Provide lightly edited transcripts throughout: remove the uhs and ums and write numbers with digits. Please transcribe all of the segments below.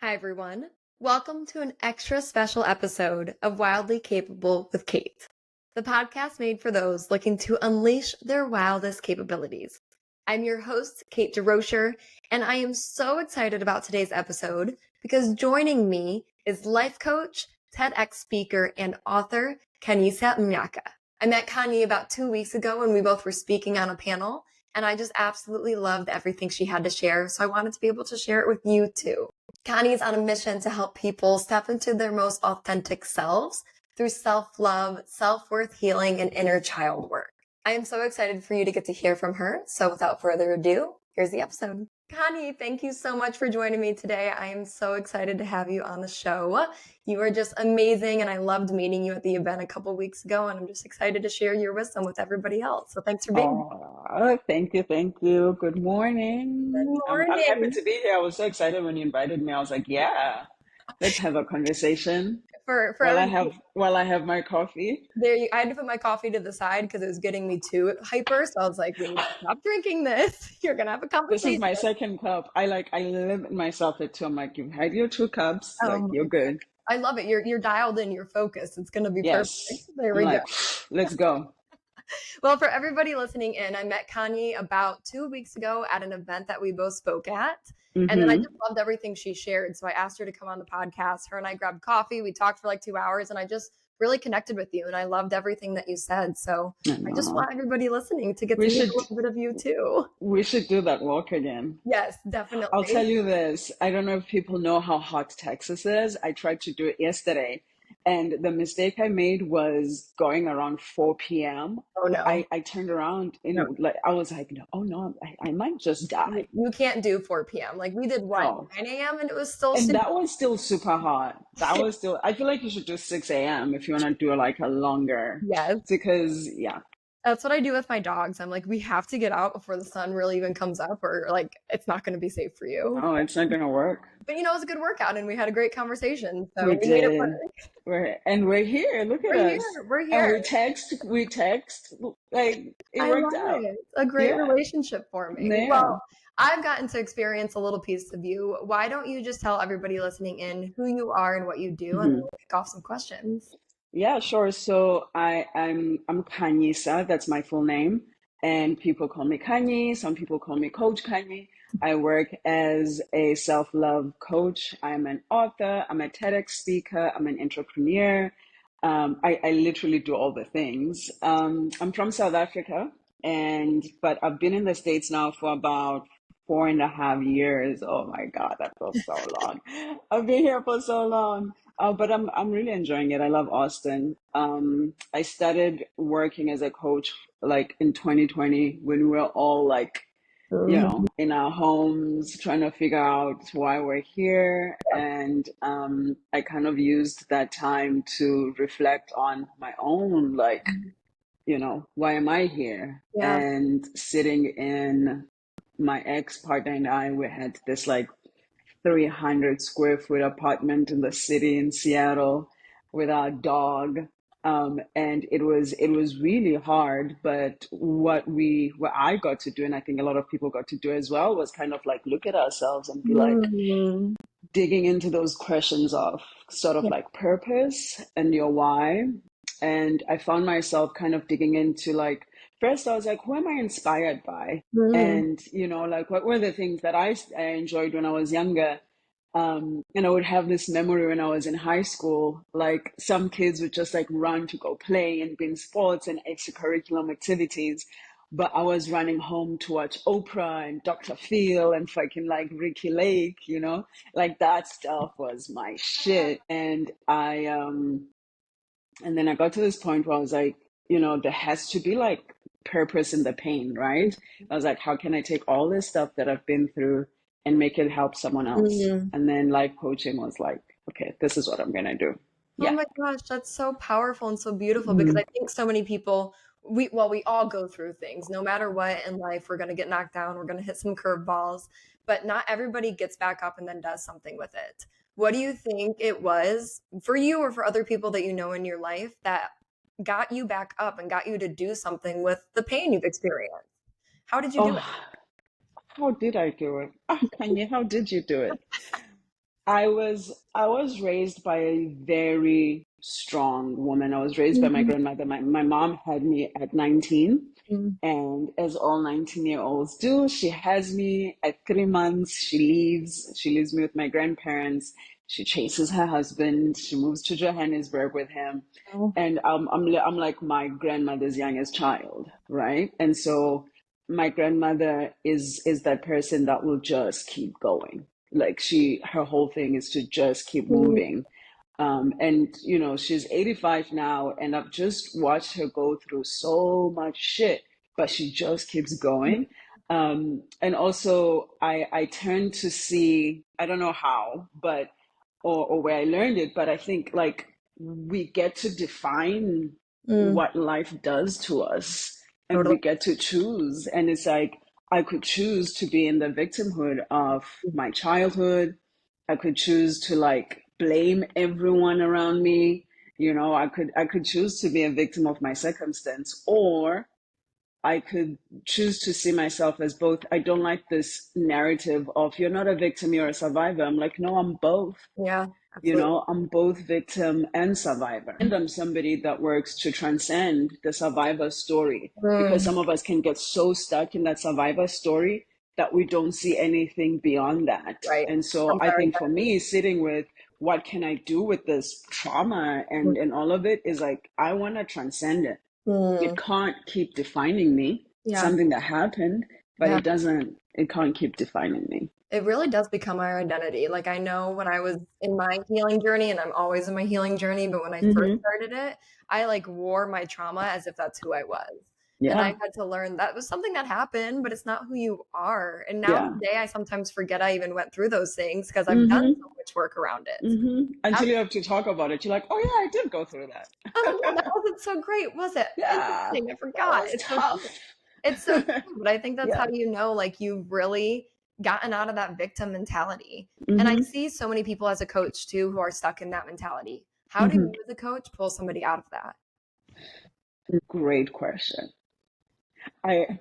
Hi, everyone. Welcome to an extra special episode of Wildly Capable with Kate, the podcast made for those looking to unleash their wildest capabilities. I'm your host, Kate Durocher, and I am so excited about today's episode because joining me is life coach, TEDx speaker, and author Khanyisa Mnyaka. I met Khanyi about 2 weeks ago when we both were speaking on a panel, and I just absolutely loved everything she had to share, so I wanted to be able to share it with you too. Khanyi is on a mission to help people step into their most authentic selves through self-love, self-worth healing, and inner child work. I am so excited for you to get to hear from her. So without further ado, here's the episode. Khanyi, thank you so much for joining me today. I am so excited to have you on the show. You are just amazing, and I loved meeting you at the event a couple weeks ago, and I'm just excited to share your wisdom with everybody else. So thanks for being here. Oh, thank you, thank you. Good Good morning. I'm happy morning. to be here. I was so excited when you invited me. I was like, yeah, let's have a conversation For while I everybody. have while I have my coffee. I had to put my coffee to the side because it was getting me too hyper. So I was like, we need to stop drinking this. You're gonna have a This is conversation. my second cup. I limit myself at two. I'm like, you've had your two cups, Oh like my you're good. I love it. You're dialed in, you're focused. It's gonna be perfect. Yes. There I'm we go. like, let's go. Well, for everybody listening in, I met Kanye about 2 weeks ago at an event that we both spoke at. And then I Mm-hmm. just loved everything she shared. So I asked her to come on the podcast. Her and I grabbed coffee. We talked for like 2 hours and I just really connected with you. And I loved everything that you said. So I I just know. want everybody listening to get We to meet a should little bit of you too. we should do that walk again. Yes, I'll tell definitely. you this. I don't know if people know how hot Texas is. I tried to do it yesterday, and the mistake I made was going around 4 p.m. Oh no. I turned around No. and like I was like, no, oh no, I might just die. You can't do 4 p.m. Like we did what, No. 9 a.m. and it was still And super. that was still super hot. That was still, I feel like you should do 6 a.m. if you want to do like a longer, Yes. because yeah, That's what I do with my dogs. I'm like, we have to get out before the sun really even comes up, or like it's not going to be safe for you. no, it's not gonna work. But it was a good workout and we had a great conversation. We So we made it did. work. We're here. Look at We're here. us. We're And here. we text, like it I worked love out. it. A great Yeah. relationship forming. Yeah. Well, I've gotten to experience a little piece of you. Why don't you just tell everybody listening in who you are and what you do, and then Mhm. we'll kick off some questions. Yeah, sure. So I'm Khanyisa, that's my full name. And people call me Khanyi, some people call me Coach Khanyi. I work as a self-love coach. I'm an author, I'm a TEDx speaker, I'm an entrepreneur. I literally do all the things. I'm from South Africa, but I've been in the States now for about 4.5 years. Oh my God, that feels so long. I've been here for so long. But I'm really enjoying it. I love Austin. I started working as a coach like in 2020 when we were all like, Mhm. in our homes trying to figure out why we're here. And I kind of used that time to reflect on my own, like, why am I here? Yeah. And sitting in my ex-partner and I, we had this like 300 square foot apartment in the city in Seattle with our dog. And it was really hard, but what I got to do, and I think a lot of people got to do as well, was kind of like look at ourselves and be like Mhm. digging into those questions of sort of Yeah. like purpose and your why. And I found myself kind of digging into like, first I was like, who am I inspired by? Mhm. And, like what were the things that I enjoyed when I was younger? And I would have this memory when I was in high school, like some kids would just like run to go play and be in sports and extracurriculum activities. But I was running home to watch Oprah and Dr. Phil and fucking like Ricky Lake, like that stuff was my shit. And then I got to this point where I was like, there has to be like purpose in the pain, right? I was like, how can I take all this stuff that I've been through and make it help someone else? Mhm. And then life coaching was like, okay, this is what I'm gonna do. Oh Yeah. my gosh, that's so powerful and so beautiful because Mm, I think so many people we all go through things. No matter what in life, we're gonna get knocked down, we're gonna hit some curveballs, but not everybody gets back up and then does something with it. What do you think it was for you or for other people that you know in your life that got you back up and got you to do something with the pain you've experienced? How did you do it? oh, how did I do it? Oh, Kanye, how did you do it? I was raised by a very strong woman. I was raised by my Mhm. grandmother. My mom had me at 19, Mm. and as all 19-year-olds do, she has me at 3 months. She leaves. She leaves me with my grandparents. She chases her husband. She moves to Johannesburg with him, Oh. and I'm like my grandmother's youngest child, right? And so my grandmother is that person that will just keep going. Like her whole thing is to just keep Mm. moving. And she's 85 now, and I've just watched her go through so much shit, but she just keeps going. And also, I tend to see, I don't know how, but or where I learned it, but I think like we get to define Mm. what life does to us, and Totally. we get to choose. And it's like I could choose to be in the victimhood of my childhood. I could choose to like blame everyone around me. I could choose to be a victim of my circumstance, or I could choose to see myself as both. I don't like this narrative of you're not a victim, you're a survivor. I'm like, no, I'm both. Yeah, absolutely. I'm both victim and survivor. And I'm somebody that works to transcend the survivor story, because Mm. some of us can get so stuck in that survivor story that we don't see anything beyond that. Right. And so Becomes I our think for identity. me, sitting with what can I do with this trauma and all of it is like, I want to transcend it. It Mm. can't keep defining me. Yeah. Something that happened, but Yeah. it can't keep defining me. It really does become our identity. Like I know when I was in my healing journey, and I'm always in my healing journey, but when I first Hmm. started it, I like wore my trauma as if that's who I was. And I Yeah. had to learn that was something that happened, but it's not who you are. And now Yeah. today I sometimes forget I even went through those things because I've done Hmm. so much work around it. Until That's, you have to talk about it, you're like, oh yeah, I did go through that. oh well, that wasn't so great, was it? Yeah, Interesting. I that forgot. was It's so true. tough. It's so true, but I think that's how Yeah. like you've really gotten out of that victim mentality. And I Hmm. see so many people as a coach too who are stuck in that mentality. How do Hmm. you as a coach pull somebody out of that? Great question. I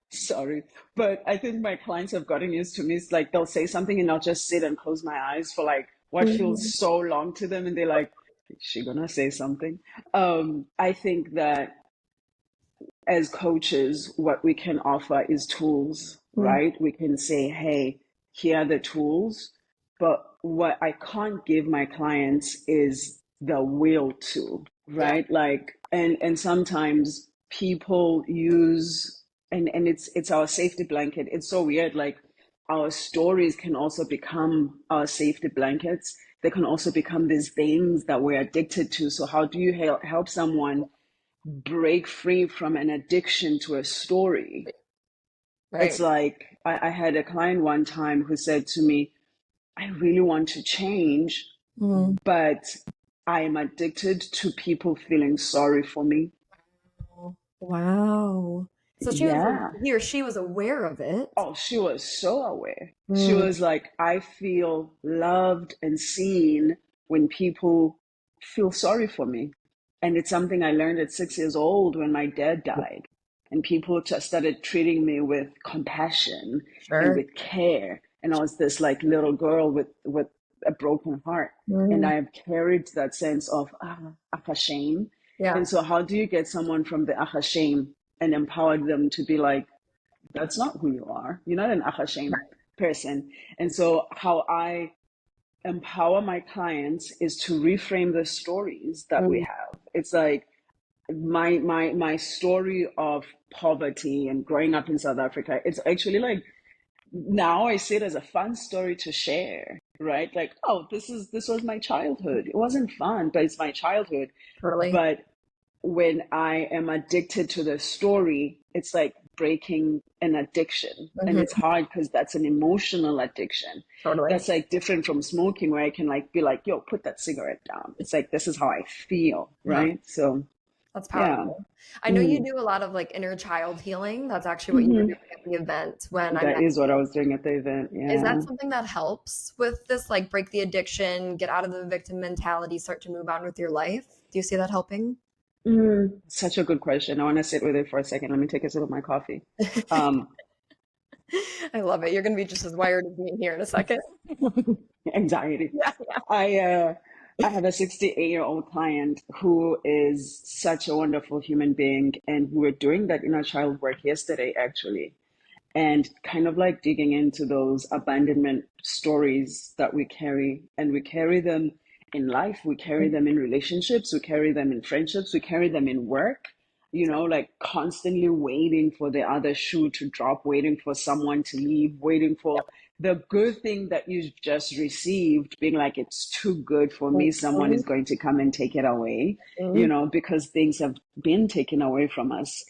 sorry, but I think my clients have gotten used to me. It's like they'll say something and I'll just sit and close my eyes for like what feels Mhm. so long to them, and they're like, "Is she gonna say something?" I think that as coaches, what we can offer is tools, Mm. right? We can say, hey, here are the tools. But what I can't give my clients is the will to, Yeah. right? Like, and sometimes people use, and it's our safety blanket. It's so weird. Like our stories can also become our safety blankets. They can also become these things that we're addicted to. So how do you help someone break free from an addiction to a story? It's Right. like I had a client one time who said to me, I really want to change, Mm. but I am addicted to people feeling sorry for me. Wow. So Yeah. he or she was aware of it. Oh, she was so aware. She Mm. was like, I feel loved and seen when people feel sorry for me. And it's something I learned at 6 years old when my dad died. And people just started treating me with compassion and Sure. with care. And I was this like little girl with a broken heart. And Mm. I have carried that sense of shame. Yeah. And so how do you get someone from the shame and empower them to be like, that's not who you are. You're not an Akashem Right. person. And so, how I empower my clients is to reframe the stories that we Mm. have. It's like my story of poverty and growing up in South Africa. It's actually like now I see it as a fun story to share. Right? Like, oh, this was my childhood. It wasn't fun, but it's my childhood. Totally. But when I am addicted to the story, it's like breaking an addiction. And it's Hmm. hard because that's an emotional addiction. Totally. That's like different from smoking, where I can like be like, yo, put that cigarette down. It's like, this is how I feel. Yeah. Right. So, That's yeah. powerful. I know you Mm. do a lot of like inner child healing. That's actually what you were Hmm. doing at the event when I That met is what I you. was doing at the event. Is Yeah. that something that helps with this, like break the addiction, get out of the victim mentality, start to move on with your life? Do you see that helping? Such a good question. I want to sit with it for a second. Let me take a sip of my coffee. Um, I love it. You're going to be just as wired as me here in a second. Anxiety. Yeah, yeah. I uh, I have a 68-year-old client who is such a wonderful human being, and we were doing that inner child work yesterday, actually, and kind of like digging into those abandonment stories that we carry, and we carry them in life, we carry them in relationships, we carry them in friendships, we carry them in work, like constantly waiting for the other shoe to drop, waiting for someone to leave, waiting for the good thing that you just received, being like, it's too good for me, someone is going to come and take it away, because things have been taken away from us.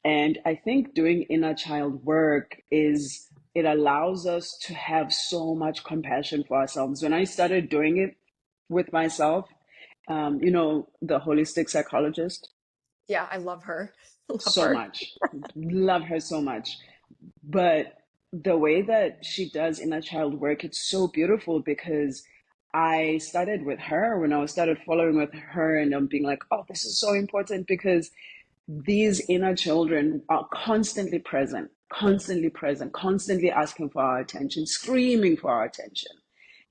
And I think doing inner child work it allows us to have so much compassion for ourselves. When I started doing it with myself, the holistic psychologist, Yeah, I love her. Love so her. much, love her so much. But the way that she does inner child work, it's so beautiful because I started with her when I started following with her, and I'm being like, oh, this is so important because these inner children are constantly present, constantly asking for our attention, screaming for our attention.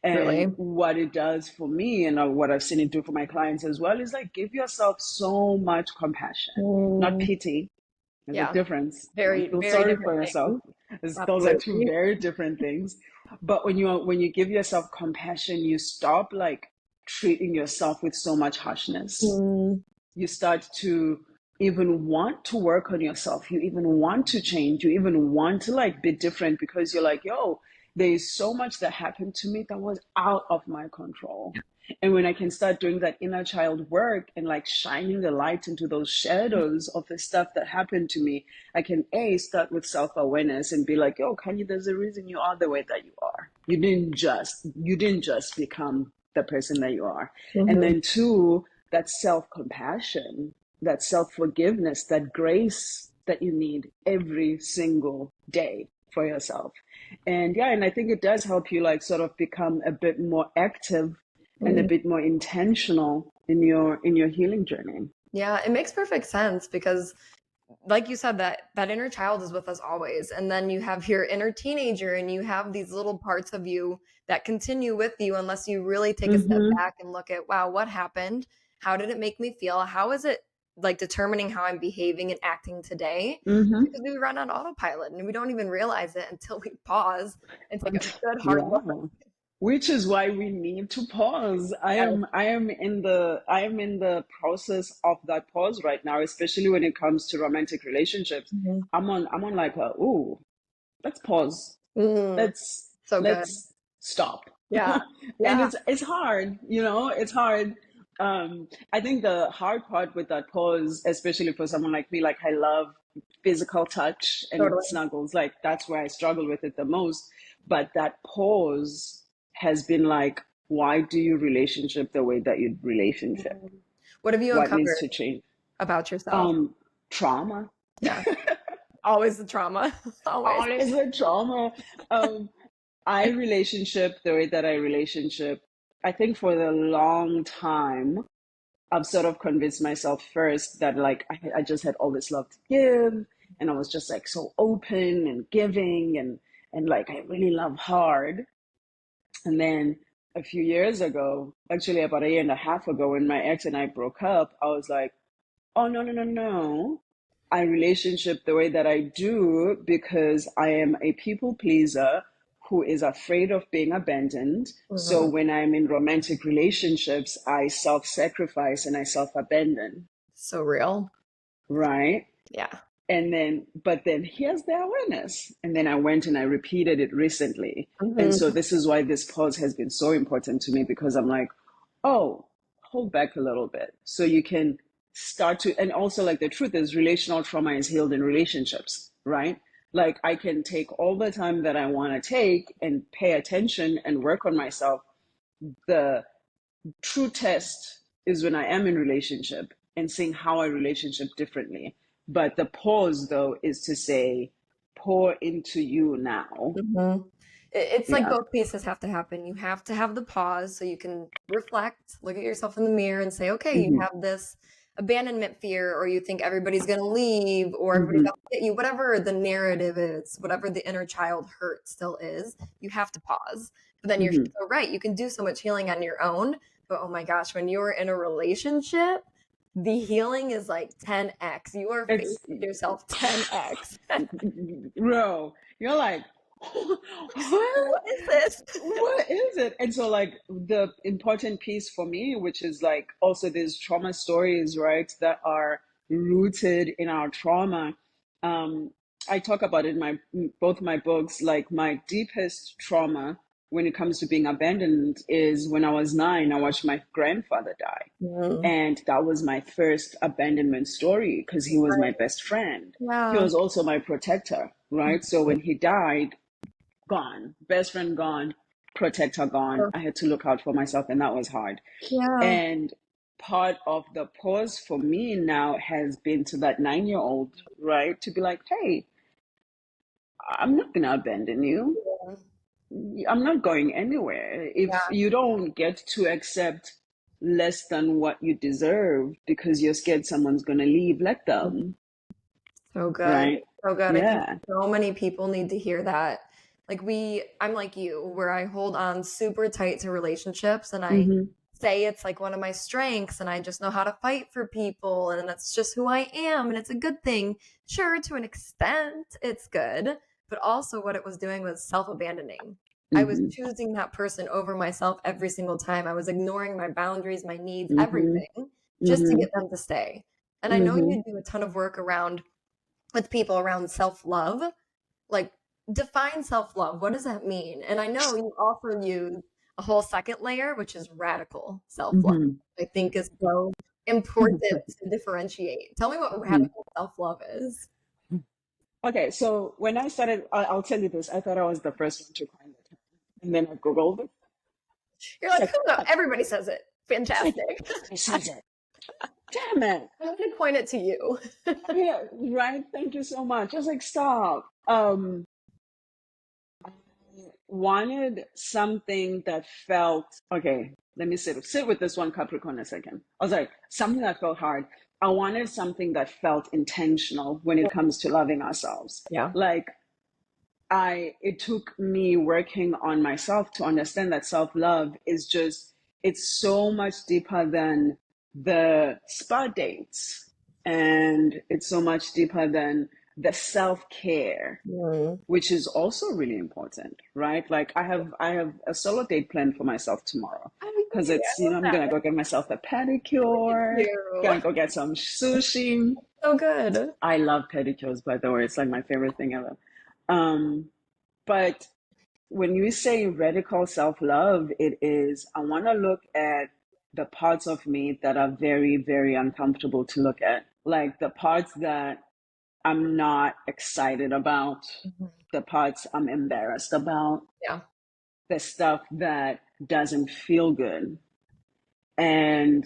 And Really. what it does for me, and what I've seen it do for my clients as well, is like give yourself so much compassion, not Mm, pity. There's a yeah, difference. Don't very, feel very sorry different for yourself. things. Those are two Absolutely. very different things. But when you give yourself compassion, you stop like treating yourself with so much harshness. Mm, You start to even want to work on yourself. You even want to change. You even want to like be different because you're like, yo, there is so much that happened to me that was out of my control. And when I can start doing that inner child work and like shining the light into those shadows of the stuff that happened to me, I can start with self-awareness and be like, yo, Kanye, there's a reason you are the way that you are. You didn't just become the person that you are. And mhm. then two, that self-compassion, that self-forgiveness, that grace that you need every single day for yourself. And yeah, and I think it does help you like sort of become a bit more active and a Mm. bit more intentional in your healing journey. Yeah, it makes perfect sense because like you said, that inner child is with us always, and then you have your inner teenager and you have these little parts of you that continue with you unless you really take a step Mm-hmm. back and look at, wow, what happened, how did it make me feel, how is it like determining how I'm behaving and acting today, Mm-hmm. because we run on autopilot and we don't even realize it until we pause and take a good hard look. Yeah. Which is why we need to pause. I am in the process of that pause right now, especially when it comes to romantic relationships. Mhm. I'm on like let's pause. Mm, let's so good. let's stop. Yeah, And yeah, it's hard, it's hard. I think the hard part with that pause, especially for someone like me, like I love physical touch and totally. snuggles, like that's where I struggle with it the most. But that pause has been like, why do you relationship the way that you relationship? Mm. What have you What needs uncovered to change? about yourself? um Trauma. Yeah. Always the trauma. Always. Always a trauma. um I relationship the way that I relationship. I think for the long time, I've sort of convinced myself first that like I just had all this love to give, and I was just like so open and giving, and like I really love hard. And then a few years ago, actually about a year and a half ago, when my ex and I broke up, I was like, oh, no, no, no, no. I relationship the way that I do because I am a people pleaser who is afraid of being abandoned. So Mhm. when I'm in romantic relationships, I self-sacrifice and I self-abandon, So real. right? Yeah. But then here's the awareness. And then I went and I repeated it recently. And so Mhm. this is why this pause has been so important to me, because I'm like, oh, hold back a little bit. So you can start to, and also like the truth is relational trauma is healed in relationships, right? Like I can take all the time that I want to take and pay attention and work on myself. The true test is when I am in relationship and seeing how I relationship differently. But the pause though is to say, pour into you now. Mhm. It's like Yeah. both pieces have to happen. You have to have the pause so you can reflect, look at yourself in the mirror and say, okay, you Hmm. have this abandonment fear, or you think everybody's going to leave, or everybody's Mm-hmm. going to hit you, whatever the narrative is, whatever the inner child hurt still is, you have to pause. But then you're Mm-hmm. so right. You can do so much healing on your own. But oh my gosh, when you're in a relationship, the healing is like 10x. You are facing It's yourself 10x. bro, you're like, what? What is this? What is it? And so, like, the important piece for me, which is like also these trauma stories, right, that are rooted in our trauma. Um, I talk about it in both my books. Like, my deepest trauma when it comes to being abandoned is when I was 9, I watched my grandfather die. Mm, And that was my first abandonment story because he was my best friend. He yeah. was also my protector, right? So when he died, gone, best friend gone, protector gone. I had to look out for myself, and that was hard. Yeah. And part of the pause for me now has been to that 9-year-old, right? To be like, hey, I'm not going to abandon you. I'm not going anywhere. Yeah. If you don't get to accept less than what you deserve because you're scared someone's going to leave, let them, So good. right? So good. I think Yeah. so many people need to hear that. Like I'm like you, where I hold on super tight to relationships and I Mm-hmm. say it's like one of my strengths and I just know how to fight for people and that's just who I am and it's a good thing. Sure, to an extent, it's good. But also what it was doing was self-abandoning. I was Mm-hmm. choosing that person over myself every single time. I was ignoring my boundaries, my needs, Mm-hmm. everything, just to Mm-hmm. get them to stay. And I know Mm-hmm. you do a ton of work around with people around self-love. Like, define self-love. What does that mean? And I know you also use a whole second layer, which is radical self-love. Mm-hmm. I think is so important to differentiate. Tell me what radical self-love is. Okay, so when I started, I'll tell you this. I thought I was the first one to coin the term, and then I googled it. You're It's like, like, who knows? fuck. Everybody says it. It's like Fantastic. everybody says it. Damn it. I'm going to point it to you. Yeah, right. Thank you so much. I was like, stop. Wanted something that felt okay. Let me sit with this one Capricorn a second. I was like, something that felt hard. I wanted something that felt intentional when it comes to loving ourselves. Yeah. Like, it took me working on myself to understand that self-love is just, it's so much deeper than the spa dates, and it's so much deeper than the self-care, Mm. which is also really important, right? Like, I have a solo date planned for myself tomorrow Oh, because yay, I it's, love I'm that. gonna go get myself a Look at pedicure, you. gonna go get some sushi. So good. I love pedicures, by the way. It's like my favorite thing ever. Um, but when you say radical self-love, it is, I want to look at the parts of me that are very, very uncomfortable to look at. Like the parts that I'm not excited about, Mhm. the parts I'm embarrassed about, Yeah. the stuff that doesn't feel good. And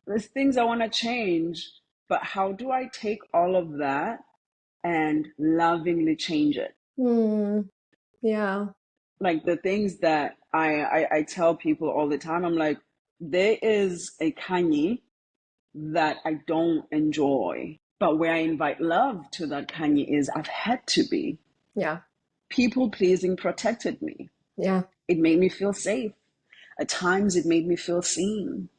there's things I want to change, but how do I take all of that and lovingly change it? Hmm. Yeah. Like the things that I tell people all the time, I'm like, there is a Khanyi that I don't enjoy. But where I invite love to that Khanyi is I've had to be. Yeah. People pleasing protected me. Yeah. It made me feel safe. At times it made me feel seen,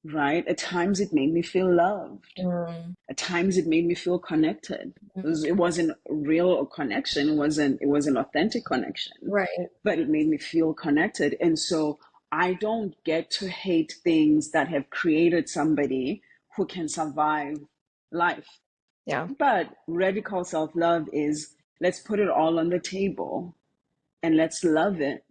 right? At times it made me feel loved. Mm. At times it made me feel connected. It wasn't a real connection. It was an authentic connection, Right. but it made me feel connected. And so I don't get to hate things that have created somebody who can survive life. Yeah. But radical self-love is, let's put it all on the table and let's love it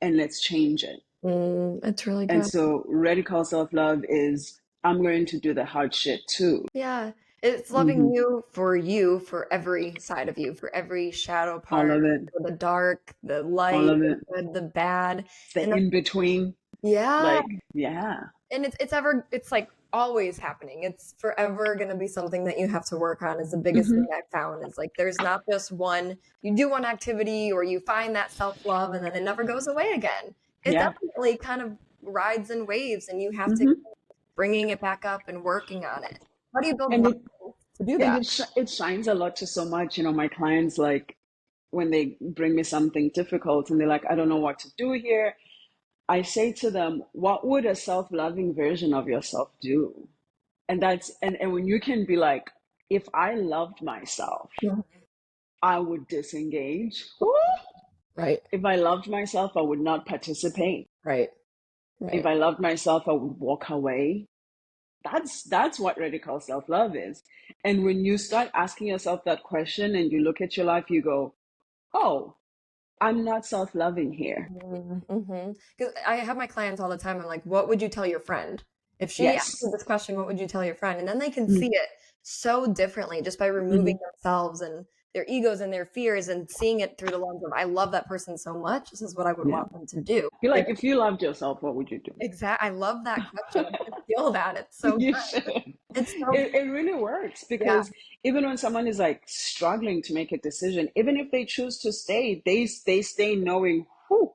and let's change it. It's really And good. so radical self-love is, I'm going to do the hard shit too. Yeah. It's Mm-hmm. loving you, for every side of you, for every shadow All part, of it. for the dark, the All light, of the it. good, the bad. The And in between. yeah. Like, yeah. And it's like always happening. It's forever going to be something that you have to work on is the biggest Mm-hmm. thing I've found is like there's not just one, you do one activity or you find that self-love and then it never goes away again. It Yeah. definitely kind of rides in waves and you have to Mm-hmm. bringing it back up and working on it. How do you build And muscle to do and that? it shines a lot to so much. My clients, like, when they bring me something difficult and they're like, I don't know what to do here, I say to them, what would a self-loving version of yourself do? And when you can be like, if I loved myself, Mhm. I would disengage. Woo! Right, If I loved myself, I would not participate. right, If right. I loved myself, I would walk away. That's what radical self-love is. And when you start asking yourself that question and you look at your life, you go, oh, I'm not self-loving here. Mm-hmm. Because I have my clients all the time. I'm like, what would you tell your friend? If she asked you Yes. this question, what would you tell your friend? And then they can see Mm-hmm. it so differently just by removing themselves and their egos and their fears and seeing it through the lens of, I love that person so much. This is what I would Yeah. want them to do. You're They like, if you loved yourself, what would you do? exact. I love that question. I can feel that. It's so You good. should. It's so It really works yeah. because even when someone is like struggling to make a decision, even if they choose to stay, they stay knowing, whew,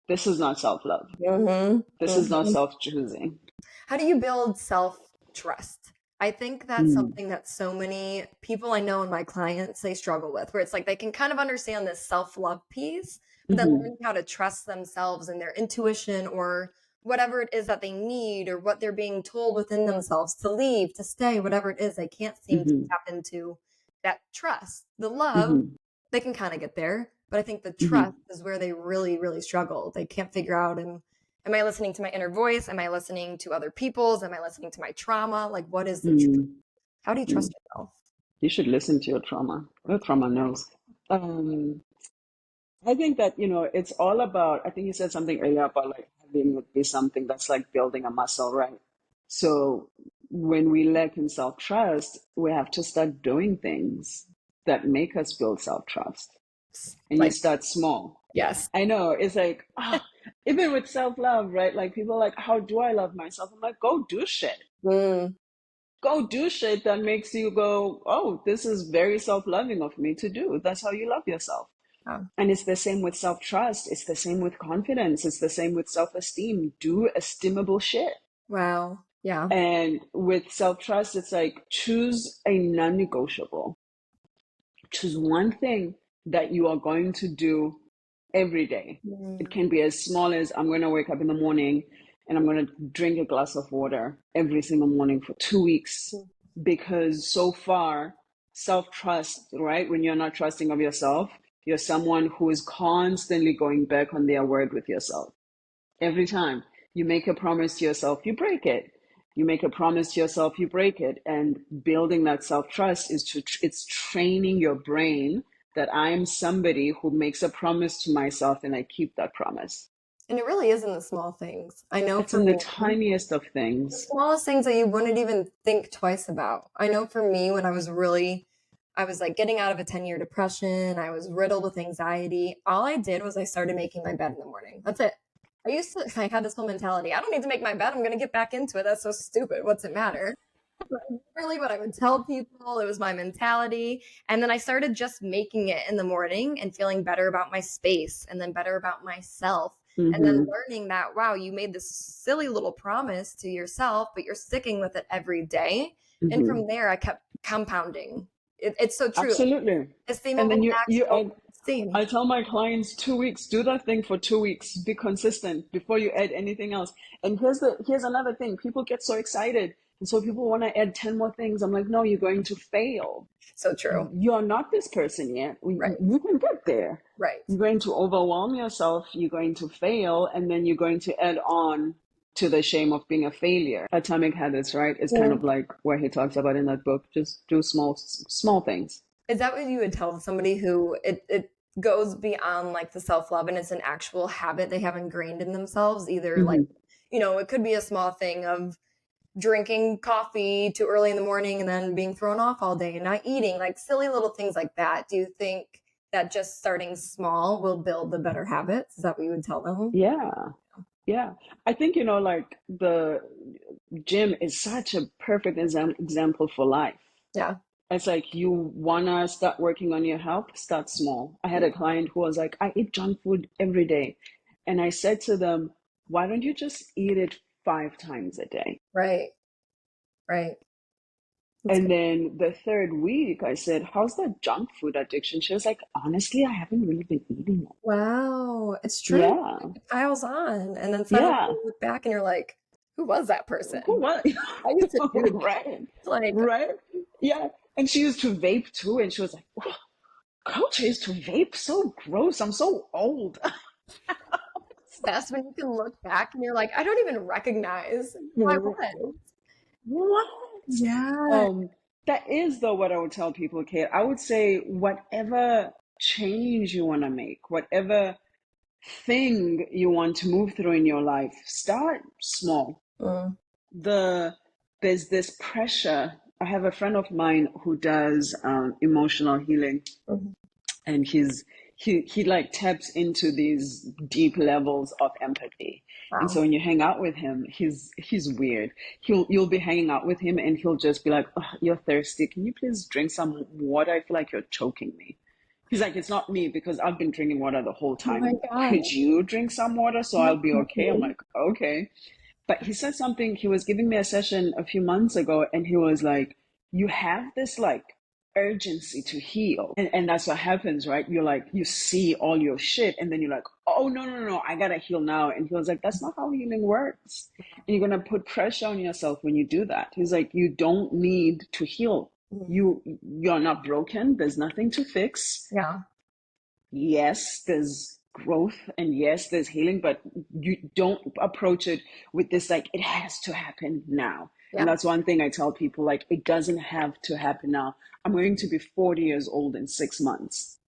this is not self-love. Mm-hmm. This is not Mm-hmm. self-choosing. How do you build self-trust? I think that's Mm. something that so many people I know and my clients they struggle with, where it's like they can kind of understand this self-love piece, but then Mm-hmm. learning how to trust themselves and their intuition or whatever it is that they need or what they're being told within themselves to leave, to stay, whatever it is, they can't seem to Mm-hmm. tap into that trust. The love, Mm-hmm. they can kind of get there, but I think the Mm-hmm. trust is where they really, really struggle. They can't figure out and am I listening to my inner voice? Am I listening to other people's? Am I listening to my trauma? Like, what is the truth? How do you Mm-hmm. trust yourself? You should listen to your trauma. Your trauma knows. Um, I think that, it's all about, I think you said something earlier about like having it be something that's like building a muscle, right? So when we lack in self-trust, we have to start doing things that make us build self-trust. And you Like, start small. yes. I know it's like, even with self-love, right? Like people are like, how do I love myself? I'm like, go do shit. Mm, Go do shit that makes you go, oh, this is very self-loving of me to do. That's how you love yourself. yeah. And it's the same with self-trust. It's the same with confidence. It's the same with self-esteem. Do estimable shit. Wow. Yeah. And with self-trust, it's like choose a non-negotiable. Choose one thing that you are going to do every day. It Mm, can be as small as I'm going to wake up in the morning and I'm going to drink a glass of water every single morning for 2 weeks. Because so far, self trust, right? When you're not trusting of yourself, you're someone who is constantly going back on their word with yourself. Every time you make a promise to yourself, you break it. You make a promise to yourself, you break it. And building that self trust it's training your brain that I am somebody who makes a promise to myself and I keep that promise. And it really is in the small things. I know It's for in the me, tiniest of the things. smallest things that you wouldn't even think twice about. I know for me, when I was like getting out of a 10-year depression, I was riddled with anxiety. All I did was I started making my bed in the morning. That's it. I had this whole mentality. I don't need to make my bed. I'm going to get back into it. That's so stupid. What's it matter? But really what I would tell people. It was my mentality. And then I started just making it in the morning and feeling better about my space and then better about myself. And then Mm-hmm. learning that, wow, you made this silly little promise to yourself, but you're sticking with it every day. And Mm-hmm. from there, I kept compounding. It's so true. Absolutely. And then Esteemable acts build esteem. I tell my clients 2 weeks, do that thing for 2 weeks, be consistent before you add anything else. And here's another thing. People get so excited. And so people want to add 10 more things. I'm like, no, you're going to fail. So true. You're not this person yet. Right. You can get there. Right. You're going to overwhelm yourself. You're going to fail. And then you're going to add on to the shame of being a failure. Atomic Habits, right? Is kind Mm. of like where he talks about in that book. Just do small things. Is that what you would tell somebody who it goes beyond like the self-love and it's an actual habit they have ingrained in themselves? Either like, Mm-hmm. it could be a small thing of drinking coffee too early in the morning and then being thrown off all day and not eating, like silly little things like that. Do you think that just starting small will build the better habits? Is that what you would tell them? Yeah. Yeah. I think, like the gym is such a perfect example for life. Yeah. It's like you wanna start working on your health, start small. I had a client who was like, I eat junk food every day. And I said to them, why don't you just eat it 5 times a day? Right. Right. That's And good. then the third week, I said, how's that junk food addiction? She was like, honestly, I haven't really been eating it. Wow. It's true. Yeah. It piles on. And then suddenly Yeah. you look back and you're like, who was that person? Who was? I used to do that. Right. Like, Right. Yeah. And she used to vape too. And she was like, "Wow, Coach, I used to vape. So gross. I'm so old." that's when you can look back and you're like, I don't even recognize who I was. What? Yeah. Um, that is though what I would tell people, Kate. I would say whatever change you want to make, whatever thing you want to move through in your life, start small. Mm, The There's this pressure. I have a friend of mine who does emotional healing, mhm. and he like taps into these deep levels of empathy. And so Wow. when you hang out with him, he's weird. You'll be hanging out with him and he'll just be like, "Oh, you're thirsty, can you please drink some water? I feel like you're choking me." He's like, "It's not me because I've been drinking water the whole Oh my time. God. Could you drink some water so I'll be okay?" I'm like, "Okay." But he said something, he was giving me a session a few months ago, and he was like, "You have this like urgency to heal." And that's what happens, right? You're like, you see all your shit, and then you're like, "Oh, no, no, no, I gotta heal now." And he was like, "That's not how healing works. And you're gonna put pressure on yourself when you do that." He's like, "You don't need to heal. Mhm. You're not broken. There's nothing to fix. Yeah. Yes, there's growth and yes, there's healing, but you don't approach it with this like it has to happen now." And Yeah. that's one thing I tell people, like, it doesn't have to happen now. I'm going to be 40 years old in 6 months,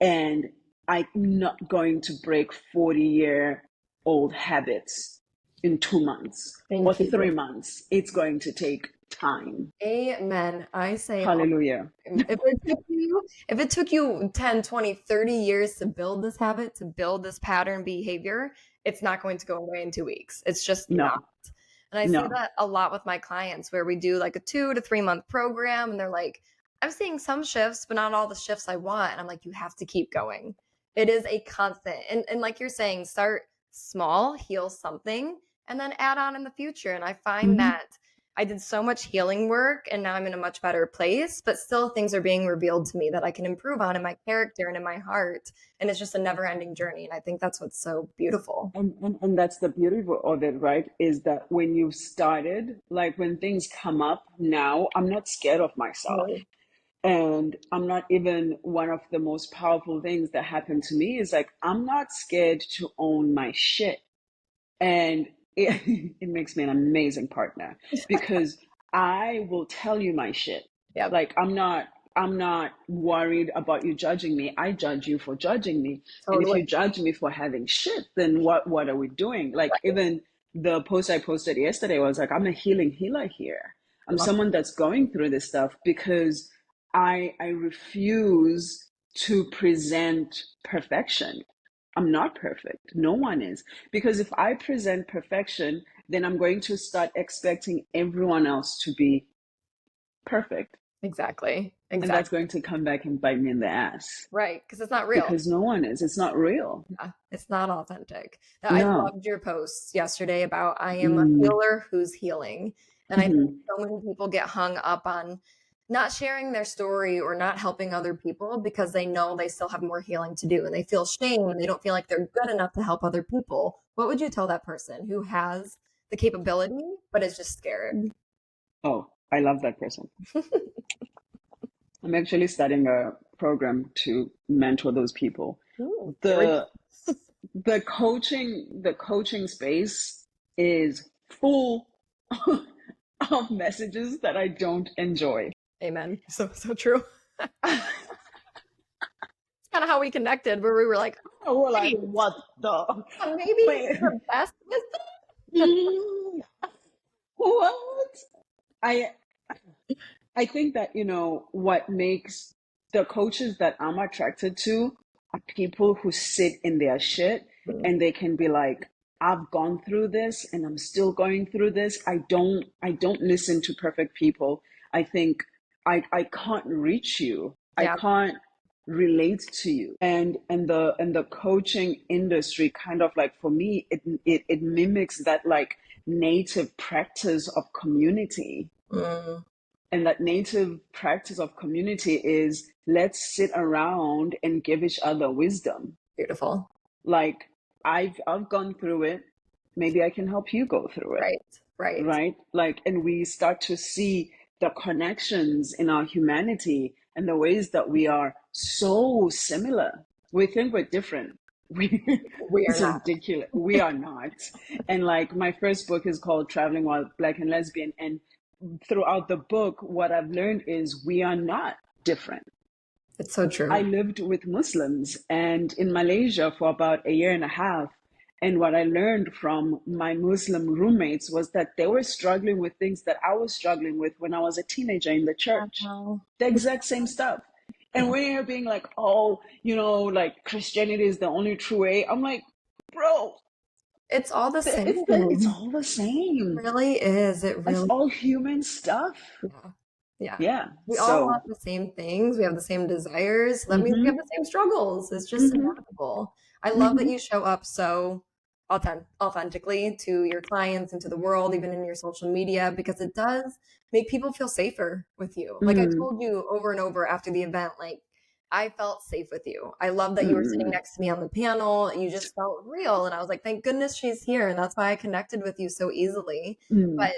and I'm not going to break 40-year-old habits in 2 months or Thank you. 3 months. It's going to take time. Amen. I say all Hallelujah. if it took you 10, 20, 30 years to build this habit, to build this pattern behavior, it's not going to go away in 2 weeks. It's just not. No, And I see no. that a lot with my clients where we do like a 2 to 3 month program and they're like, I'm seeing some shifts, but not all the shifts I want. And I'm like, you have to keep going. It is a constant. And like you're saying, start small, heal something, and then add on in the future. And I find Mhm. that I did so much healing work and now I'm in a much better place, but still things are being revealed to me that I can improve on in my character and in my heart. And it's just a never ending journey. And I think that's what's so beautiful. And that's the beauty of it, right? Is that when you started, like when things come up now, I'm not scared of myself. Mm, And I'm not even one of the most powerful things that happened to me is like, I'm not scared to own my shit. And it makes me an amazing partner because I will tell you my shit. yep, Like I'm not worried about you judging me. I judge you for judging me. And if totally. you judge me for having shit, then what are we doing? Like Right. even the post I posted yesterday was like, I'm a healing healer here. I I'm love someone that's going through this stuff because I refuse to present perfection. I'm not perfect. No one is. Because if I present perfection, then I'm going to start expecting everyone else to be perfect. exactly. And that's Exactly. going to come back and bite me in the ass Right. Because it's not real. because no one is. It's not real. Yeah, it's not authentic. I No. loved your posts yesterday about I am a Mm. healer who's healing. And I think Mhm. so many people get hung up on not sharing their story or not helping other people because they know they still have more healing to do and they feel shame and they don't feel like they're good enough to help other people. What would you tell that person who has the capability but is just scared? Oh, I love that person. I'm actually starting a program to mentor those people. Ooh, here we The go. the coaching space is full of messages that I don't enjoy. Amen. So true. It's kind of how we connected, where we were like, We're like, wait, what the? maybe Wait, the best wisdom. mm, what? I I think that, what makes the coaches that I'm attracted to are people who sit in their shit Mm, and they can be like, I've gone through this and I'm still going through this. I don't listen to perfect people. I think I can't reach you. I yeah, can't. relate to you. And the coaching industry kind of like, for me, it mimics that like native practice of community. And that native practice of community is, let's sit around and give each other wisdom. Beautiful. Like, I've gone through it. Maybe I can help you go through it. Right. Like, and we start to see the connections in our humanity and the ways that we are so similar. We think we're different. We are It's not. ridiculous. We are not. And like, my first book is called Traveling While Black and Lesbian. And throughout the book, what I've learned is we are not different. It's so true. I lived with Muslims and in Malaysia for about a year and a half. And what I learned from my Muslim roommates was that they were struggling with things that I was struggling with when I was a teenager in the church. The exact same stuff. And when you're being like, oh, like Christianity is the only true way, I'm like, bro, it's all the same. It's all the same. It really is. It's all human stuff. Yeah. We all want the same things. We have the same desires. That means we have the same struggles. It's just inevitable. I love that you show up so authentically to your clients and to the world, even in your social media, because it does make people feel safer with you. Like I told you over and over after the event, like I felt safe with you. I love that you were sitting next to me on the panel and you just felt real. And I was like, thank goodness she's here. And that's why I connected with you so easily. But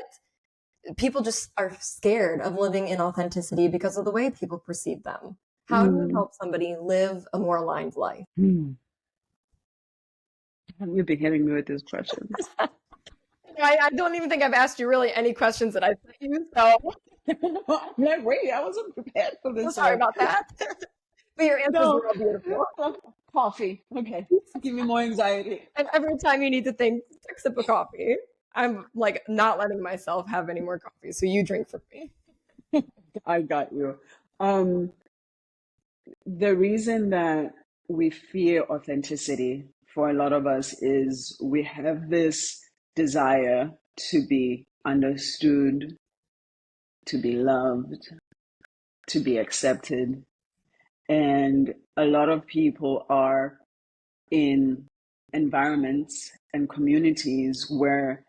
people just are scared of living in authenticity because of the way people perceive them. How do you help somebody live a more aligned life? You've been hitting me with these questions. I don't even think I've asked you really any questions that I sent you. So I'm like, wait, I wasn't prepared for this. Sorry about that. But your answers were all beautiful. Coffee. Okay. Give me more anxiety. And every time you need to think, take a sip of coffee. I'm like not letting myself have any more coffee. So you drink for me. I got you. The reason that we fear authenticity for a lot of us is we have this desire to be understood, to be loved, to be accepted. And a lot of people are in environments and communities where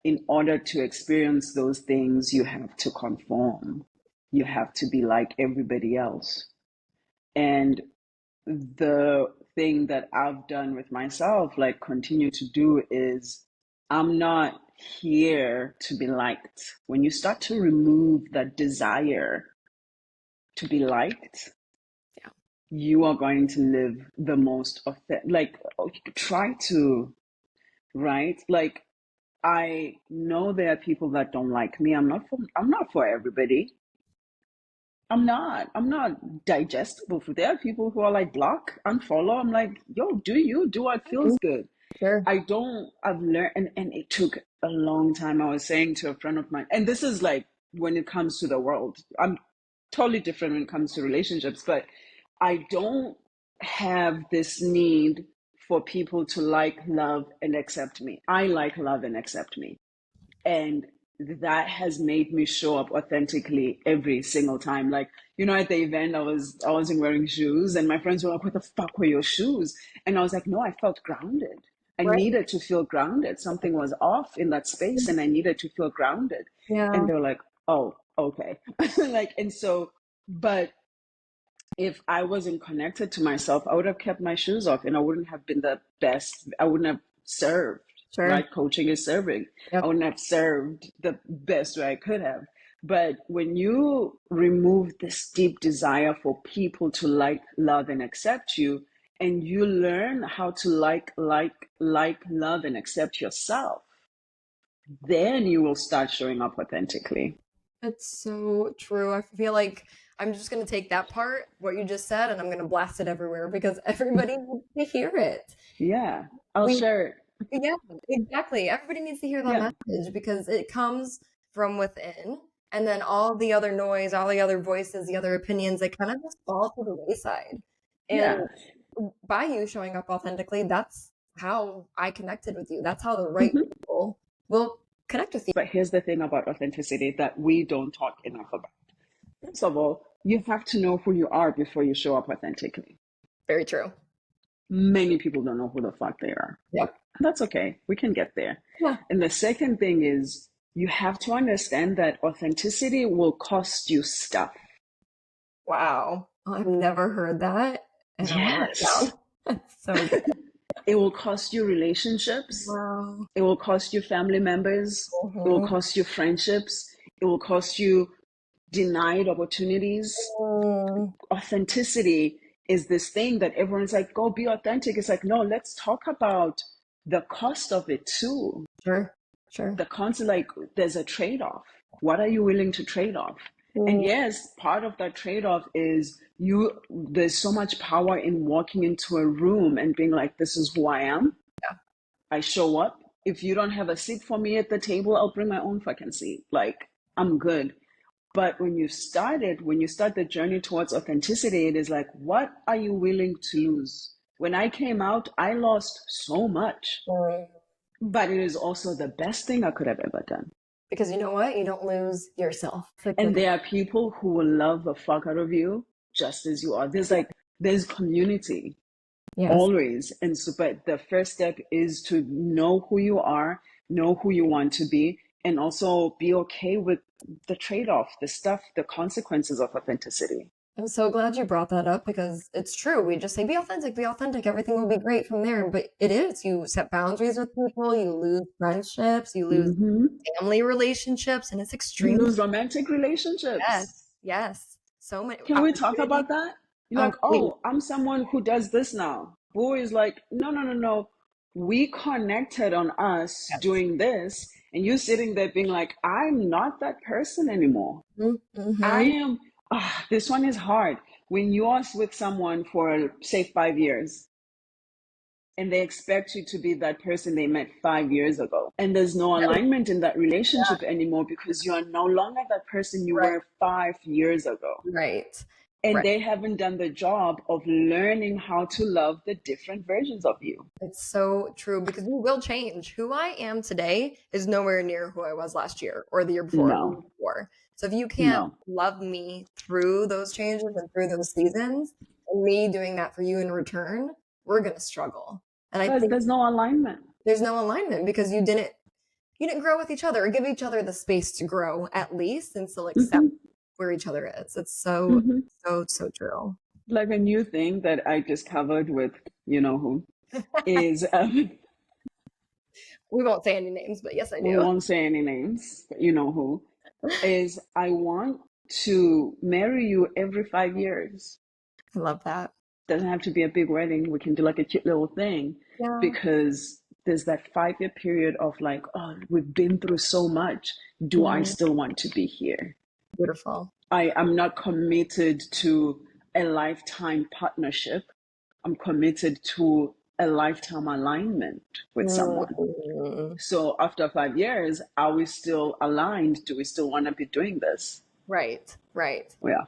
in order to experience those things, you have to conform. You have to be like everybody else. And the thing that I've done with myself, like continue to do, is I'm not here to be liked. When you start to remove that desire to be liked, you are going to live the most authentic, like try to, right? Like, I know there are people that don't like me. I'm not for everybody. I'm not digestible for. There are people who are like, block, unfollow. I'm like, yo, do what feels good. Sure. I've learned, and it took a long time. I was saying to a friend of mine, and this is like when it comes to the world, I'm totally different when it comes to relationships, but I don't have this need for people to like, love, and accept me. I like, love, and accept me. And that has made me show up authentically every single time. Like, at the event, I wasn't wearing shoes, and my friends were like, what the fuck were your shoes? And I was like, no, I felt grounded. I needed to feel grounded. Something was off in that space, and I needed to feel grounded. And they were like, oh, okay. Like, and so, but if I wasn't connected to myself, I would have kept my shoes off and I wouldn't have been the best. I wouldn't have served. Sure. Right? Coaching is serving. I wouldn't have served the best way I could have. But when you remove this deep desire for people to like, love, and accept you, and you learn how to like, love, and accept yourself, then you will start showing up authentically. That's so true. I feel like I'm just going to take that part, what you just said, and I'm going to blast it everywhere because everybody needs to hear it. Yeah, I'll share it. Yeah, exactly. Everybody needs to hear that message because it comes from within. And then all the other noise, all the other voices, the other opinions, they kind of just fall to the wayside. And by you showing up authentically, that's how I connected with you. That's how the right people will connect with you. But here's the thing about authenticity that we don't talk enough about. First of all, You have to know who you are before you show up authentically. Very true. Many people don't know who the fuck they are. Yep. That's okay. We can get there. Yeah. And the second thing is you have to understand that authenticity will cost you stuff. Wow. I've never heard that. And I want to write it Yes. down. That's so good. It will cost you relationships. Wow. It will cost you family members. It will cost you friendships. It will cost you denied opportunities. Authenticity is this thing that everyone's like, go be authentic. It's like, no, let's talk about the cost of it too. Sure. Sure. The concept, like, there's a trade-off. What are you willing to trade off? And yes, part of that trade-off is there's so much power in walking into a room and being like, this is who I am. Yeah. I show up. If you don't have a seat for me at the table, I'll bring my own fucking seat. Like, I'm good. But when you start the journey towards authenticity, it is like, what are you willing to lose? When I came out, I lost so much. But it is also the best thing I could have ever done. Because you know what? You don't lose yourself. And there are people who will love the fuck out of you just as you are. There's community. Yes. Always. And so, but the first step is to know who you are, know who you want to be, and also be okay with the trade-off, the stuff, the consequences of authenticity. I'm so glad you brought that up because it's true. We just say, be authentic, everything will be great from there. But it is. You set boundaries with people, you lose friendships, you lose family relationships, and it's extreme. You lose romantic relationships. Yes. So many. Can we talk about that? You're like, oh, I'm someone who does this now. Boy is like, no. We connected on us doing this, and you sitting there being like, I'm not that person anymore. I am. This one is hard. When you are with someone for, say, 5 years, and they expect you to be that person they met 5 years ago, and there's no alignment in that relationship anymore because you are no longer that person you were 5 years ago. Right. And they haven't done the job of learning how to love the different versions of you. It's so true because we will change. Who I am today is nowhere near who I was last year or the year before. No. So if you can't love me through those changes and through those seasons, and me doing that for you in return, we're going to struggle. And I think there's no alignment. There's no alignment because you didn't grow with each other or give each other the space to grow at least and still accept where each other is. It's so true. Like a new thing that I discovered with you know who is we won't say any names, but yes, I do. We won't say any names, but you know who is I want to marry you every 5 years. I love that. Doesn't have to be a big wedding. We can do like a cute little thing because there's that 5-year period of like, oh, we've been through so much. Do I still want to be here? Beautiful. I am not committed to a lifetime partnership. I'm committed to a lifetime alignment with someone. So after 5 years, are we still aligned? Do we still want to be doing this? Right. Yeah.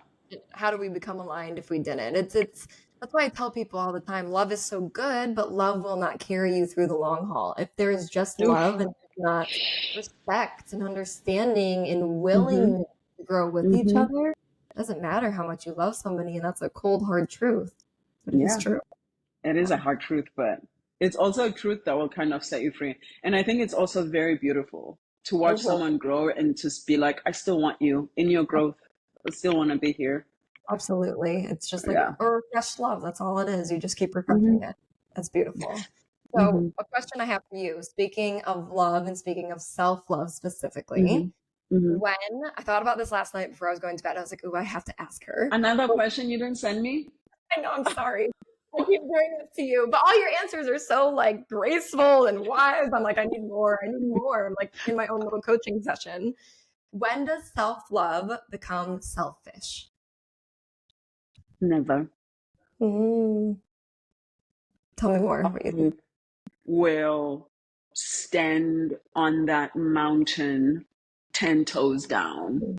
How do we become aligned if we didn't? It's that's why I tell people all the time, love is so good, but love will not carry you through the long haul. If there is just love and not respect and understanding and willingness to grow with each other, it doesn't matter how much you love somebody, and that's a cold, hard truth. But it is true. It is a hard truth, but it's also a truth that will kind of set you free. And I think it's also very beautiful to watch someone grow and just be like, I still want you in your growth. I still want to be here. Absolutely. It's just like a refreshed love. That's all it is. You just keep refreshing it. That's beautiful. So a question I have for you, speaking of love and speaking of self-love specifically, when I thought about this last night before I was going to bed, I was like, ooh, I have to ask her. Another question you didn't send me? I know, I'm sorry. I keep doing this to you, but all your answers are so like graceful and wise. I'm like, I need more. I'm like in my own little coaching session. When does self-love become selfish? Never. Tell me more. What you think? Will stand on that mountain 10 toes down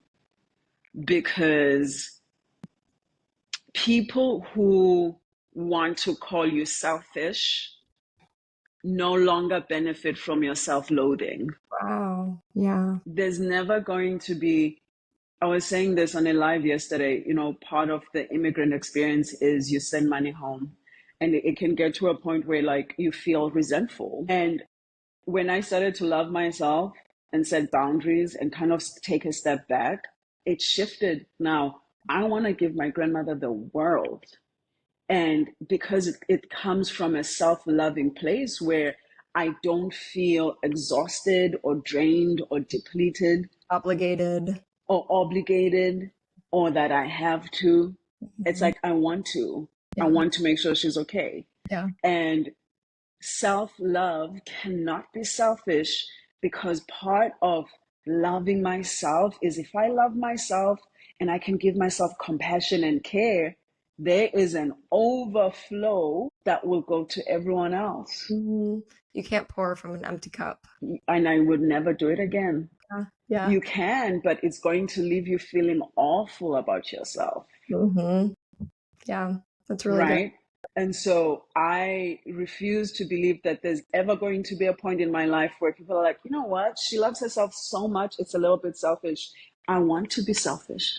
because people who want to call you selfish no longer benefit from your self-loathing. Wow. Yeah. There's never going to be I was saying this on a live yesterday. Part of the immigrant experience is you send money home, and it can get to a point where like you feel resentful. And when I started to love myself and set boundaries and kind of take a step back, it shifted. Now I want to give my grandmother the world. And because it comes from a self-loving place where I don't feel exhausted or drained or depleted Obligated. or obligated or that I have to. It's like I want to. I Yeah. want to make sure she's okay. Yeah. And self-love cannot be selfish, because part of loving myself is if I love myself and I can give myself compassion and care, there is an overflow that will go to everyone else. You can't pour from an empty cup. And I would never do it again. Yeah. You can, but it's going to leave you feeling awful about yourself. Yeah, that's really right? good. And so I refuse to believe that there's ever going to be a point in my life where people are like, you know what? She loves herself so much, it's a little bit selfish. I want to be selfish.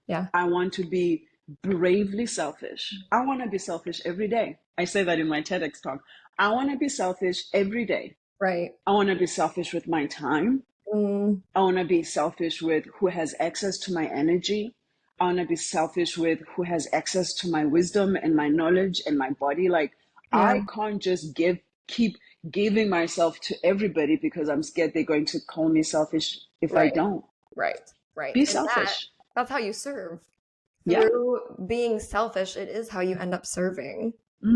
Yeah. I want to be bravely selfish. I want to be selfish every day. I say that in my TEDx talk. I want to be selfish every day. Right. I want to be selfish with my time. I want to be selfish with who has access to my energy. I want to be selfish with who has access to my wisdom and my knowledge and my body. Like, I can't just keep giving myself to everybody because I'm scared they're going to call me selfish if I don't. Right. Be And selfish. that's how you serve. Yeah. Through being selfish, it is how you end up serving. I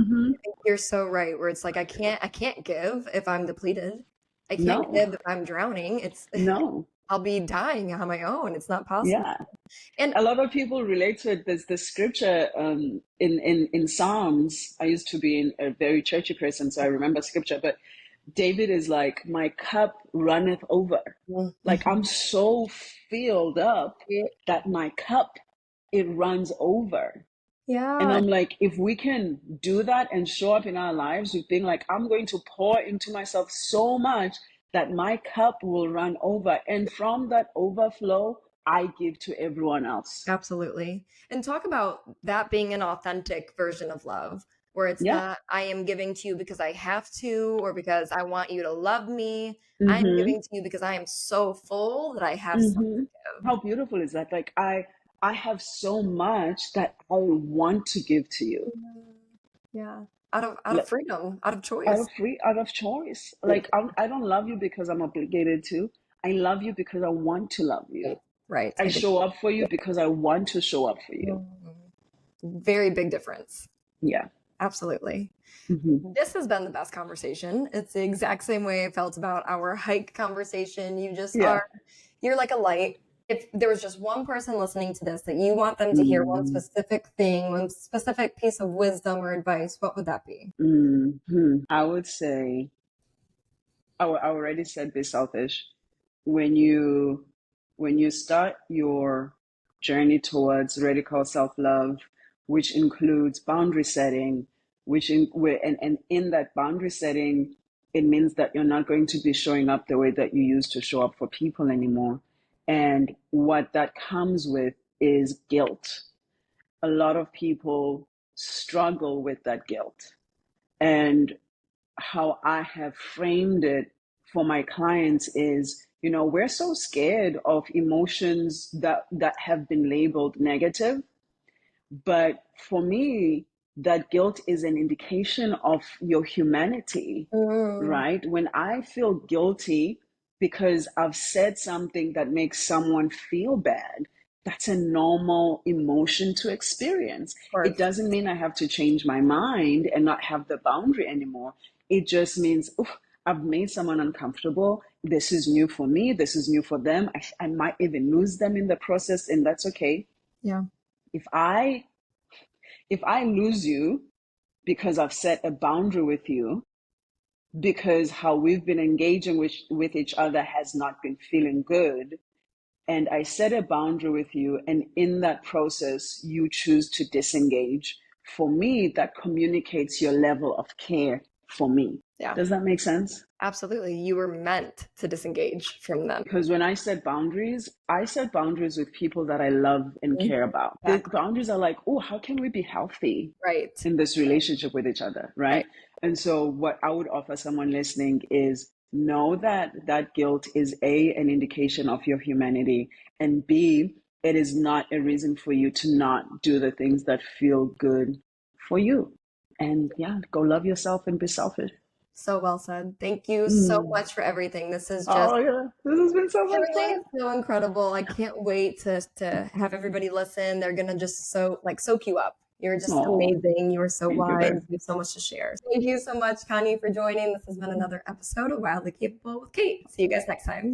think you're so right, where it's like I can't give if I'm depleted. I can't give if I'm drowning. No. I'll be dying on my own. It's not possible. Yeah. And a lot of people relate to it. There's the scripture in Psalms. I used to be a very churchy person, so I remember scripture, but David is like, my cup runneth over. Like, I'm so filled up that my cup, it runs over. And I'm like, if we can do that and show up in our lives with being like, I'm going to pour into myself so much that my cup will run over. And from that overflow, I give to everyone else. Absolutely. And talk about that being an authentic version of love, where it's not, I am giving to you because I have to, or because I want you to love me. I'm giving to you because I am so full that I have something to give. How beautiful is that? Like, I have so much that I want to give to you. Yeah. Out of freedom, out of choice. Out of choice. Like, I don't love you because I'm obligated to. I love you because I want to love you. Right. I show up for you because I want to show up for you. Very big difference. Yeah. Absolutely. This has been the best conversation. It's the exact same way I felt about our hike conversation. You just you're like a light. If there was just one person listening to this that you want them to hear one specific thing, one specific piece of wisdom or advice, what would that be? I would say, I already said be selfish. When you start your journey towards radical self-love, which includes boundary setting, and in that boundary setting, it means that you're not going to be showing up the way that you used to show up for people anymore. And what that comes with is guilt. A lot of people struggle with that guilt. And how I have framed it for my clients is, we're so scared of emotions that have been labeled negative. But for me, that guilt is an indication of your humanity, right? When I feel guilty because I've said something that makes someone feel bad, that's a normal emotion to experience. It doesn't mean I have to change my mind and not have the boundary anymore. It just means, I've made someone uncomfortable. This is new for me. This is new for them. I might even lose them in the process, and that's okay. Yeah. If I lose you because I've set a boundary with you, because how we've been engaging with each other has not been feeling good, and I set a boundary with you, and in that process you choose to disengage, for me that communicates your level of care for me. Yeah. Does that make sense? Absolutely. You were meant to disengage from them. Because when I set boundaries with people that I love and care about. The Exactly. boundaries are like, oh, how can we be healthy Right. in this relationship with each other, right? And so what I would offer someone listening is know that that guilt is A, an indication of your humanity, and B, it is not a reason for you to not do the things that feel good for you. And yeah, go love yourself and be selfish. So well said. Thank you so much for everything. This is just Oh yeah, this has been so much everything fun. is so incredible. I can't wait to have everybody listen. They're gonna just soak you up. You're just Oh, amazing. You are so thank you, wise. babe. You have so much to share. Thank you so much, Khanyi, for joining. This has been another episode of Wildly Capable with Kate. See you guys next time.